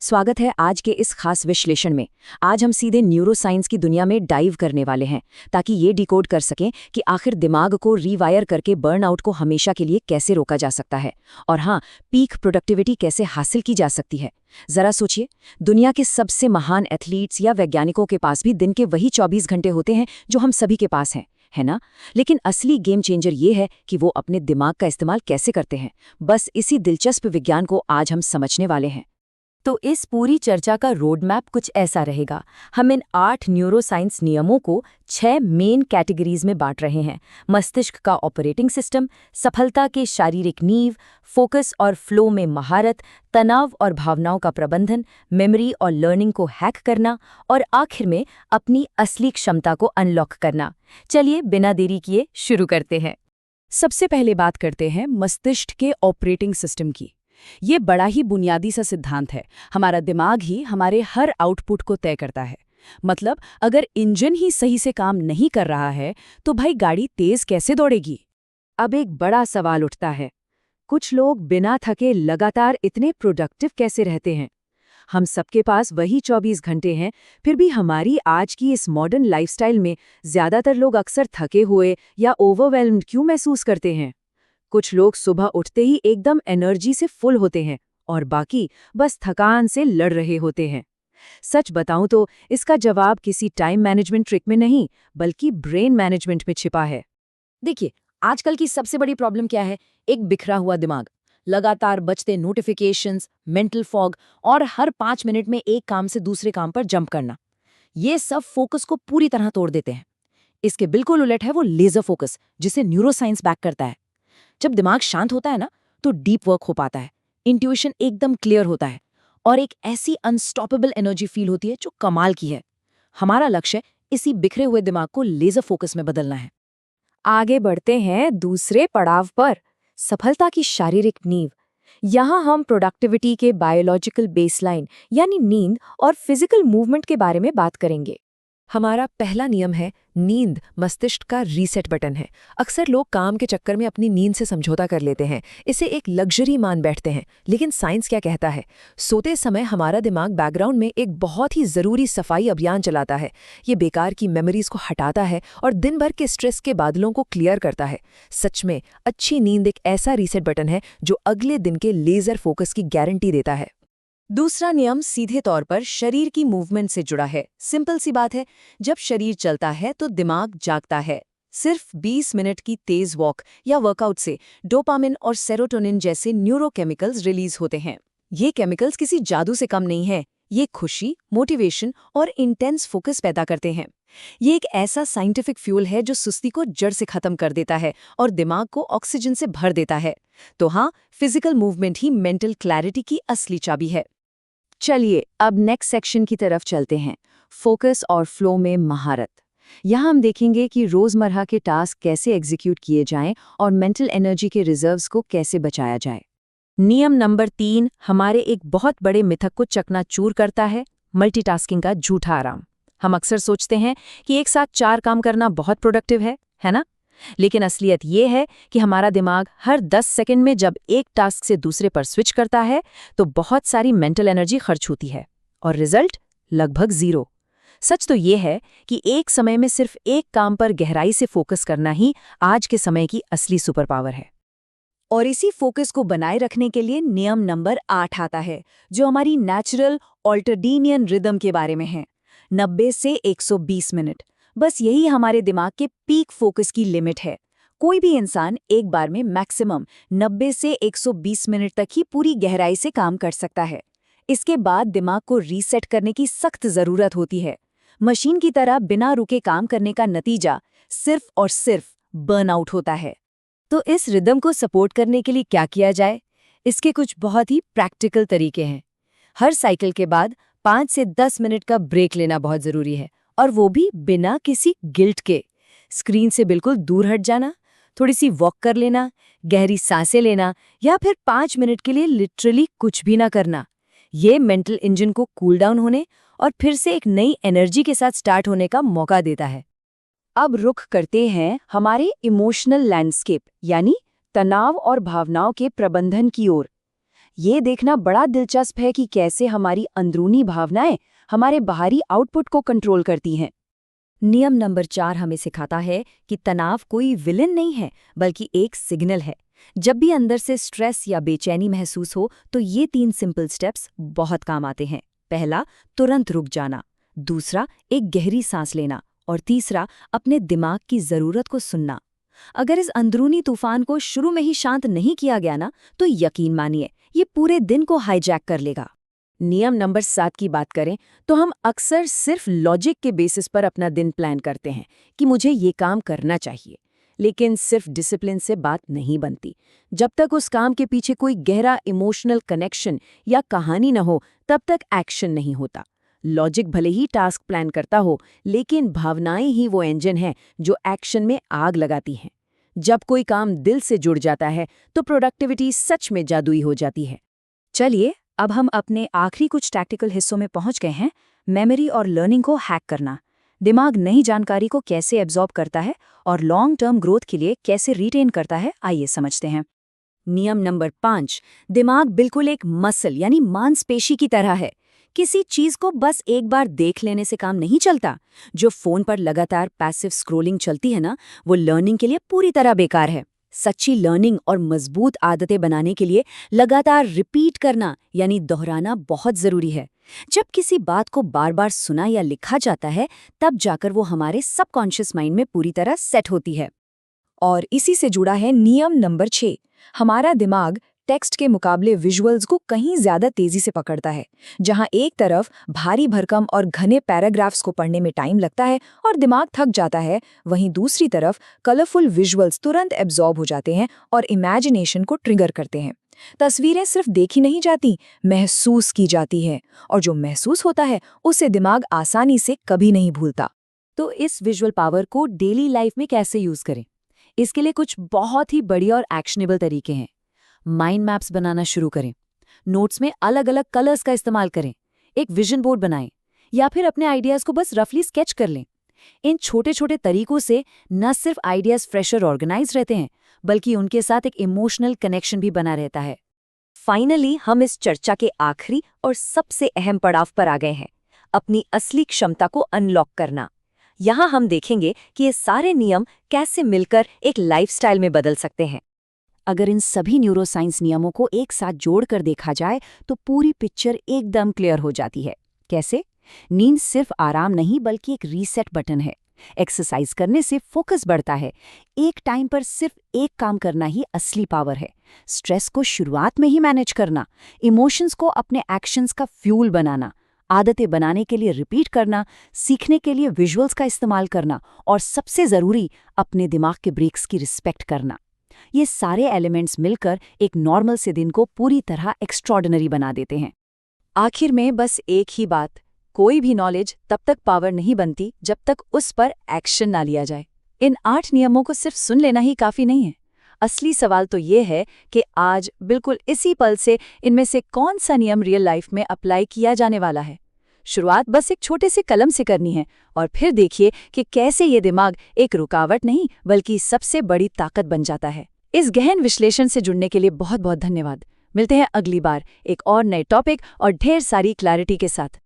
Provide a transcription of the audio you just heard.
स्वागत है आज के इस खास विश्लेषण में। आज हम सीधे न्यूरोसाइंस की दुनिया में डाइव करने वाले हैं ताकि ये डिकोड कर सकें कि आखिर दिमाग को रीवायर करके बर्नआउट को हमेशा के लिए कैसे रोका जा सकता है और हाँ, पीक प्रोडक्टिविटी कैसे हासिल की जा सकती है। जरा सोचिए, दुनिया के सबसे महान एथलीट्स या वैज्ञानिकों के पास भी दिन के वही 24 घंटे होते हैं जो हम सभी के पास हैं, है ना? लेकिन असली गेम चेंजर ये है कि वो अपने दिमाग का इस्तेमाल कैसे करते हैं। बस इसी दिलचस्प विज्ञान को आज हम समझने वाले हैं। तो इस पूरी चर्चा का रोड मैप कुछ ऐसा रहेगा। हम इन 8 न्यूरोसाइंस नियमों को 6 मेन कैटेगरीज में बांट रहे हैं। मस्तिष्क का ऑपरेटिंग सिस्टम, सफलता के शारीरिक नींव, फोकस और फ्लो में महारत, तनाव और भावनाओं का प्रबंधन, मेमोरी और लर्निंग को हैक करना और आखिर में अपनी असली क्षमता को अनलॉक करना। चलिए बिना देरी किए शुरू करते हैं। सबसे पहले बात करते हैं मस्तिष्क के ऑपरेटिंग सिस्टम की। ये बड़ा ही बुनियादी सा सिद्धांत है। हमारा दिमाग ही हमारे हर आउटपुट को तय करता है। मतलब अगर इंजन ही सही से काम नहीं कर रहा है तो भाई गाड़ी तेज कैसे दौड़ेगी। अब एक बड़ा सवाल उठता है, कुछ लोग बिना थके लगातार इतने प्रोडक्टिव कैसे रहते हैं? हम सबके पास वही 24 घंटे हैं, फिर भी हमारी आज की इस मॉडर्न लाइफस्टाइल में ज्यादातर लोग अक्सर थके हुए या ओवरवेल्म्ड क्यों महसूस करते हैं? कुछ लोग सुबह उठते ही एकदम एनर्जी से फुल होते हैं और बाकी बस थकान से लड़ रहे होते हैं। सच बताऊं तो इसका जवाब किसी टाइम मैनेजमेंट ट्रिक में नहीं, बल्कि ब्रेन मैनेजमेंट में छिपा है। देखिए, आजकल की सबसे बड़ी प्रॉब्लम क्या है? एक बिखरा हुआ दिमाग, लगातार बजते नोटिफिकेशंस, मेंटल फॉग और हर 5 मिनट में एक काम से दूसरे काम पर जंप करना। ये सब फोकस को पूरी तरह तोड़ देते हैं। इसके बिल्कुल उलट है वो लेजर फोकस, जिसे न्यूरोसाइंस बैक करता है। जब दिमाग शांत होता है ना, तो डीप वर्क हो पाता है, इंट्यूशन एकदम क्लियर होता है और एक ऐसी अनस्टॉपेबल एनर्जी फील होती है जो कमाल की है। हमारा लक्ष्य इसी बिखरे हुए दिमाग को लेजर फोकस में बदलना है। आगे बढ़ते हैं दूसरे पड़ाव पर, सफलता की शारीरिक नींव। यहाँ हम प्रोडक्टिविटी के बायोलॉजिकल बेसलाइन यानी नींद और फिजिकल मूवमेंट के बारे में बात करेंगे। हमारा पहला नियम है नींद मस्तिष्क का रीसेट बटन है। अक्सर लोग काम के चक्कर में अपनी नींद से समझौता कर लेते हैं, इसे एक लग्जरी मान बैठते हैं। लेकिन साइंस क्या कहता है? सोते समय हमारा दिमाग बैकग्राउंड में एक बहुत ही ज़रूरी सफाई अभियान चलाता है। ये बेकार की मेमोरीज को हटाता है और दिन भर के स्ट्रेस के बादलों को क्लियर करता है। सच में अच्छी नींद एक ऐसा रीसेट बटन है जो अगले दिन के लेजर फोकस की गारंटी देता है। दूसरा नियम सीधे तौर पर शरीर की मूवमेंट से जुड़ा है। सिंपल सी बात है, जब शरीर चलता है तो दिमाग जागता है। सिर्फ 20 मिनट की तेज वॉक या वर्कआउट से डोपामिन और सेरोटोनिन जैसे न्यूरोकेमिकल्स रिलीज होते हैं। ये केमिकल्स किसी जादू से कम नहीं है। ये खुशी, मोटिवेशन और इंटेंस फोकस पैदा करते हैं। ये एक ऐसा साइंटिफिक फ्यूल है जो सुस्ती को जड़ से खत्म कर देता है और दिमाग को ऑक्सीजन से भर देता है। तो हाँ, फिजिकल मूवमेंट ही मेंटल क्लैरिटी की असली चाबी है। चलिए अब नेक्स्ट सेक्शन की तरफ चलते हैं, फोकस और फ्लो में महारत। यहाँ हम देखेंगे कि रोजमर्रा के टास्क कैसे एग्जीक्यूट किए जाएं और मेंटल एनर्जी के रिजर्व्स को कैसे बचाया जाए। नियम नंबर 3 हमारे एक बहुत बड़े मिथक को चकनाचूर करता है, मल्टीटास्किंग का झूठा आराम। हम अक्सर सोचते हैं कि एक साथ 4 काम करना बहुत प्रोडक्टिव है ना? लेकिन असलियत ये है कि हमारा दिमाग हर 10 सेकंड में जब एक टास्क से दूसरे पर स्विच करता है तो बहुत सारी मेंटल एनर्जी खर्च होती है और रिजल्ट लगभग 0। सच तो ये है कि एक समय में सिर्फ एक काम पर गहराई से फोकस करना ही आज के समय की असली सुपर पावर है। और इसी फोकस को बनाए रखने के लिए नियम नंबर 8 आता है, जो हमारी नेचुरल ऑल्टरडीनियन रिदम के बारे में है। 90 से 120 मिनट, बस यही हमारे दिमाग के पीक फोकस की लिमिट है। कोई भी इंसान एक बार में मैक्सिमम 90 से 120 मिनट तक ही पूरी गहराई से काम कर सकता है। इसके बाद दिमाग को रीसेट करने की सख्त जरूरत होती है। मशीन की तरह बिना रुके काम करने का नतीजा सिर्फ और सिर्फ बर्नआउट होता है। तो इस रिदम को सपोर्ट करने के लिए क्या किया जाए? इसके कुछ बहुत ही प्रैक्टिकल तरीके हैं। हर साइकिल के बाद 5 से 10 मिनट का ब्रेक लेना बहुत जरूरी है, और वो भी बिना किसी गिल्ट के। स्क्रीन से बिल्कुल दूर हट जाना, थोड़ी सी वॉक कर लेना, गहरी सांसें लेना या फिर 5 मिनट के लिए लिटरली कुछ भी ना करना। ये मेंटल इंजन को कूल डाउन होने और फिर से एक नई एनर्जी के साथ स्टार्ट होने का मौका देता है। अब रुख करते हैं हमारे इमोशनल लैंडस्केप यानी तनाव और भावनाओं के प्रबंधन की ओर। ये देखना बड़ा दिलचस्प है कि कैसे हमारी अंदरूनी भावनाएं हमारे बाहरी आउटपुट को कंट्रोल करती हैं। नियम नंबर 4 हमें सिखाता है कि तनाव कोई विलेन नहीं है, बल्कि एक सिग्नल है। जब भी अंदर से स्ट्रेस या बेचैनी महसूस हो तो ये 3 सिंपल स्टेप्स बहुत काम आते हैं। पहला, तुरंत रुक जाना। दूसरा, एक गहरी सांस लेना। और तीसरा, अपने दिमाग की ज़रूरत को सुनना। अगर इस अंदरूनी तूफान को शुरू में ही शांत नहीं किया गया ना, तो यकीन मानिए ये पूरे दिन को हाईजैक कर लेगा। नियम नंबर 7 की बात करें तो हम अक्सर सिर्फ लॉजिक के बेसिस पर अपना दिन प्लान करते हैं कि मुझे ये काम करना चाहिए, लेकिन सिर्फ डिसिप्लिन से बात नहीं बनती। जब तक उस काम के पीछे कोई गहरा इमोशनल कनेक्शन या कहानी न हो, तब तक एक्शन नहीं होता। लॉजिक भले ही टास्क प्लान करता हो, लेकिन भावनाएं ही वो इंजन है जो एक्शन में आग लगाती हैं। जब कोई काम दिल से जुड़ जाता है तो प्रोडक्टिविटी सच में जादुई हो जाती है। चलिए अब हम अपने आखिरी कुछ टैक्टिकल हिस्सों में पहुंच गए हैं। मेमोरी और लर्निंग को हैक करना। दिमाग नई जानकारी को कैसे एब्जॉर्ब करता है और लॉन्ग टर्म ग्रोथ के लिए कैसे रिटेन करता है, आइए समझते हैं। नियम नंबर 5, दिमाग बिल्कुल एक मसल यानी मांसपेशी की तरह है। किसी चीज को बस एक बार देख लेने से काम नहीं चलता। जो फोन पर लगातार पैसिव स्क्रोलिंग चलती है ना, वो लर्निंग के लिए पूरी तरह बेकार है। सच्ची लर्निंग और मजबूत आदतें बनाने के लिए लगातार रिपीट करना यानी दोहराना बहुत जरूरी है। जब किसी बात को बार बार सुना या लिखा जाता है, तब जाकर वो हमारे सबकॉन्शियस माइंड में पूरी तरह सेट होती है। और इसी से जुड़ा है नियम नंबर 6। हमारा दिमाग टेक्स्ट के मुकाबले विजुअल्स को कहीं ज्यादा तेजी से पकड़ता है। जहां एक तरफ भारी भरकम और घने पैराग्राफ्स को पढ़ने में टाइम लगता है और दिमाग थक जाता है, वहीं दूसरी तरफ कलरफुल विजुअल्स तुरंत एब्जॉर्ब हो जाते हैं और इमेजिनेशन को ट्रिगर करते हैं। तस्वीरें सिर्फ देखी नहीं जाती, महसूस की जाती है, और जो महसूस होता है उसे दिमाग आसानी से कभी नहीं भूलता। तो इस विजुअल पावर को डेली लाइफ में कैसे यूज करें? इसके लिए कुछ बहुत ही बढ़िया और एक्शनेबल तरीके हैं। माइंड मैप्स बनाना शुरू करें। नोट्स में अलग अलग कलर्स का इस्तेमाल करें। एक विजन बोर्ड बनाएं या फिर अपने आइडियाज को बस रफली स्केच कर लें। इन छोटे छोटे तरीकों से न सिर्फ आइडियाज फ्रेश और ऑर्गेनाइज रहते हैं, बल्कि उनके साथ एक इमोशनल कनेक्शन भी बना रहता है। फाइनली हम इस चर्चा के आखिरी और सबसे अहम पड़ाव पर आ गए हैं, अपनी असली क्षमता को अनलॉक करना। यहाँ हम देखेंगे कि ये सारे नियम कैसे मिलकर एक लाइफस्टाइल में बदल सकते हैं। अगर इन सभी न्यूरोसाइंस नियमों को एक साथ जोड़कर देखा जाए तो पूरी पिक्चर एकदम क्लियर हो जाती है। कैसे? नींद सिर्फ आराम नहीं, बल्कि एक रीसेट बटन है। एक्सरसाइज करने से फोकस बढ़ता है। एक टाइम पर सिर्फ एक काम करना ही असली पावर है। स्ट्रेस को शुरुआत में ही मैनेज करना, इमोशंस को अपने एक्शंस का फ्यूल बनाना, आदतें बनाने के लिए रिपीट करना, सीखने के लिए विजुअल्स का इस्तेमाल करना, और सबसे ज़रूरी अपने दिमाग के ब्रेक्स की रिस्पेक्ट करना। ये सारे एलिमेंट्स मिलकर एक नॉर्मल से दिन को पूरी तरह एक्स्ट्रॉर्डिनरी बना देते हैं। आखिर में बस एक ही बात, कोई भी नॉलेज तब तक पावर नहीं बनती जब तक उस पर एक्शन ना लिया जाए। इन 8 नियमों को सिर्फ सुन लेना ही काफ़ी नहीं है। असली सवाल तो ये है कि आज बिल्कुल इसी पल से इनमें से कौन सा नियम रियल लाइफ में अप्लाई किया जाने वाला है। शुरुआत बस एक छोटे से कलम से करनी है, और फिर देखिए कि कैसे ये दिमाग एक रुकावट नहीं बल्कि सबसे बड़ी ताकत बन जाता है। इस गहन विश्लेषण से जुड़ने के लिए बहुत बहुत धन्यवाद। मिलते हैं अगली बार एक और नए टॉपिक और ढेर सारी क्लैरिटी के साथ।